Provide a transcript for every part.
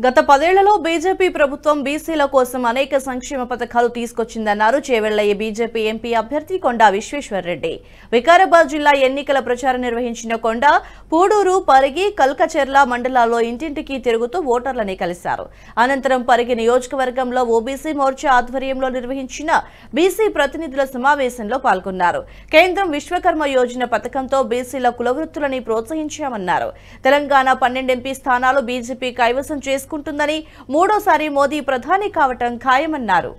గత 10 ఏళ్లలో బీజేపీ ప్రభుత్వం బీసీల కోసం అనేక సంక్షేమ పథకాలు తీసుకొచ్చిందన్నారు చేవెళ్లయ్య బీజేపీ ఎంపీ అభ్యర్థి కొండా విశ్వేశ్వర్రెడ్డి. వికారాబాద్ జిల్లా ఎన్నికల ప్రచారం నిర్వహించిన కొండా పూడూరు, పరిగి, కల్కచెర్ల మండలాల్లో ఇంటింటికి తిరుగుతూ ఓటర్లని కలిశారు. అనంతరం పరిగి నియోజకవర్గంలో ఓబీసీ మోర్చా ఆధ్వర్యంలో నిర్వహించిన బీసీ ప్రతినిధుల సమావేశంలో పాల్గొన్నారు. కేంద్రం విశ్వకర్మ యోజన పథకంతో బీసీల కులవృత్తులని ప్రోత్సహించామన్నారు. తెలంగాణ 12 ఎంపీ స్థానాలు బీజేపీ కైవసం చేసుకుంటుందని, మూడోసారి మోదీ ప్రధాని కావటం ఖాయమన్నారు.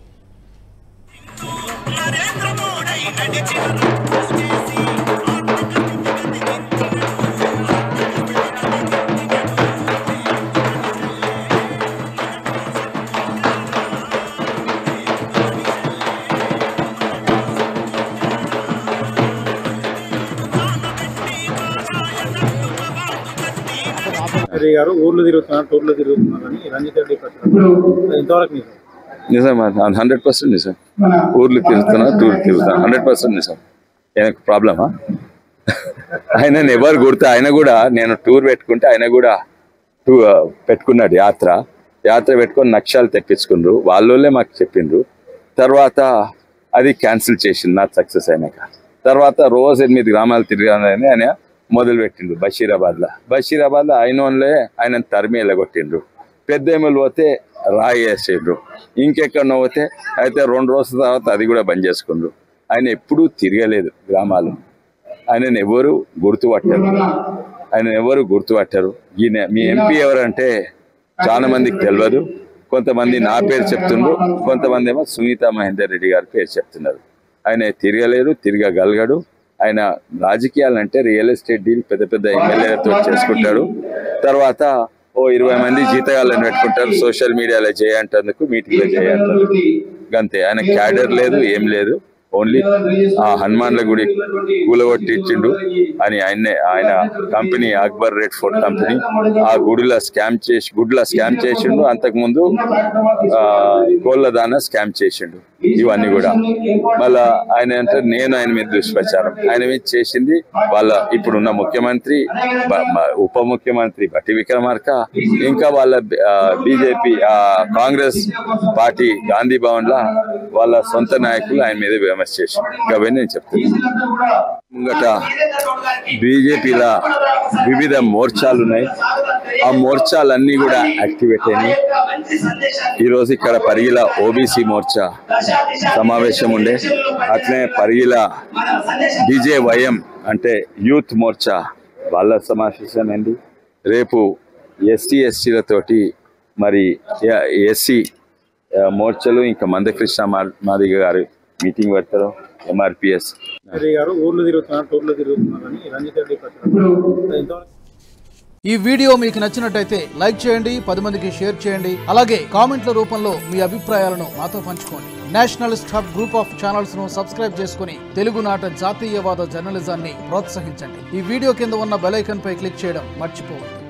గారు ఊర్లో తిరుగుతున్నారు, టూర్లో తిరుగుతున్నారని రంజిత్ రెడ్డి ఇంతవరకు నిజం, 100% నిజం. ఊర్లు తిరుగుతున్నా, టూర్ తిరుగుతున్నా, 100% నిజం. ఆయనకు ప్రాబ్లమా? ఆయన ఎవరు గుర్తు? ఆయన కూడా నేను టూర్ పెట్టుకుంటే ఆయన కూడా పెట్టుకున్నాడు. యాత్ర పెట్టుకొని నక్షాలు తెప్పించుకుండ్రు. వాళ్ళోళ్ళే మాకు చెప్పిండ్రు. తర్వాత అది క్యాన్సిల్ చేసింది నా సక్సెస్ అయినాక. తర్వాత రోజు 8 గ్రామాలు తిరగాలని ఆయన మొదలు పెట్టిండ్రు. బషీరాబాద్లో ఆయన తరిమి వెళ్ళగొట్టిండ్రు. పెద్దేములు పోతే రాయి వేసిండ్రు. ఇంకెక్కడో పోతే అయితే 2 రోజుల తర్వాత అది కూడా బంద్ చేసుకుండ్రు. ఆయన ఎప్పుడూ తిరగలేదు గ్రామాలు. ఆయనను ఎవరు గుర్తుపట్టారు. ఈయన మీ ఎంపీ ఎవరంటే చాలా మందికి తెలియదు. కొంతమంది నా పేరు చెప్తుండ్రు, కొంతమంది ఏమో సునీతా మహేందర్ రెడ్డి గారి పేరు చెప్తున్నారు. ఆయన తిరగలేదు, తిరగగలగడు. ఆయన రాజకీయాలంటే రియల్ ఎస్టేట్ డీల్ పెద్ద ఎమ్మెల్యేలతో చేసుకుంటాడు. తర్వాత 20 మంది జీతగాళ్ళని పెట్టుకుంటారు. సోషల్ మీడియాలో చేయంటందుకు, మీటింగ్లో చేయంటందుకు అంతే. ఆయన క్యాడర్ లేదు, ఏం లేదు. ఓన్లీ ఆ హనుమాన్ల గుడి కూలగొట్టించిండు అని ఆయన company Akbar red fort company ఆ గుడిలో స్కామ్ చేసిండు. అంతకుముందు కోళ్ళ దానా స్కామ్ చేసిండు. ఇవన్నీ కూడా మళ్ళా ఆయన అంటే ఆయన మీద దుష్ప్రచారం. ఆయన మీద చేసింది వాళ్ళ ఇప్పుడున్న ముఖ్యమంత్రి, ఉప ముఖ్యమంత్రి బట్టి విక్రమార్క, ఇంకా వాళ్ళ బీజేపీ కాంగ్రెస్ పార్టీ గాంధీ భవన్ లా వాళ్ళ సొంత నాయకులు ఆయన మీద విమర్శ చేసింది. అవన్నీ నేను చెప్తాను. ముంగట బీజేపీలో వివిధ మోర్చాలు ఉన్నాయి. ఆ మోర్చాలన్నీ కూడా యాక్టివేట్ అయినాయి. ఈరోజు ఇక్కడ పరిగిల ఓబీసీ మోర్చా సమావేశం ఉండే, అట్లనే పరిగిల బీజేవైఎం అంటే యూత్ మోర్చా వాళ్ళ సమావేశం అయింది. రేపు ఎస్సీలతోటి మరి ఎస్సీ మోర్చలు ఇంకా మందకృష్ణ మాదిగ గారు మీటింగ్ పెడతారు. ఎంఆర్పిఎస్ గారు ఊర్లో తిరుగుతున్నారు, టూర్లో తిరుగుతున్నారని రంజిత్ రెడ్డి. ఈ వీడియో మీకు నచ్చినట్టయితే లైక్ చేయండి, 10 మందికి షేర్ చేయండి. అలాగే కామెంట్ల రూపంలో మీ అభిప్రాయాలను మాతో పంచుకోండి. Nationalist hub group of channels ను సబ్స్క్రైబ్ చేసుకుని తెలుగునాట జాతీయవాద జర్నలిజాన్ని ప్రోత్సహించండి. ఈ వీడియో కింద ఉన్న బెల్ ఐకాన్ పై క్లిక్ చేయడం మర్చిపోవద్దు.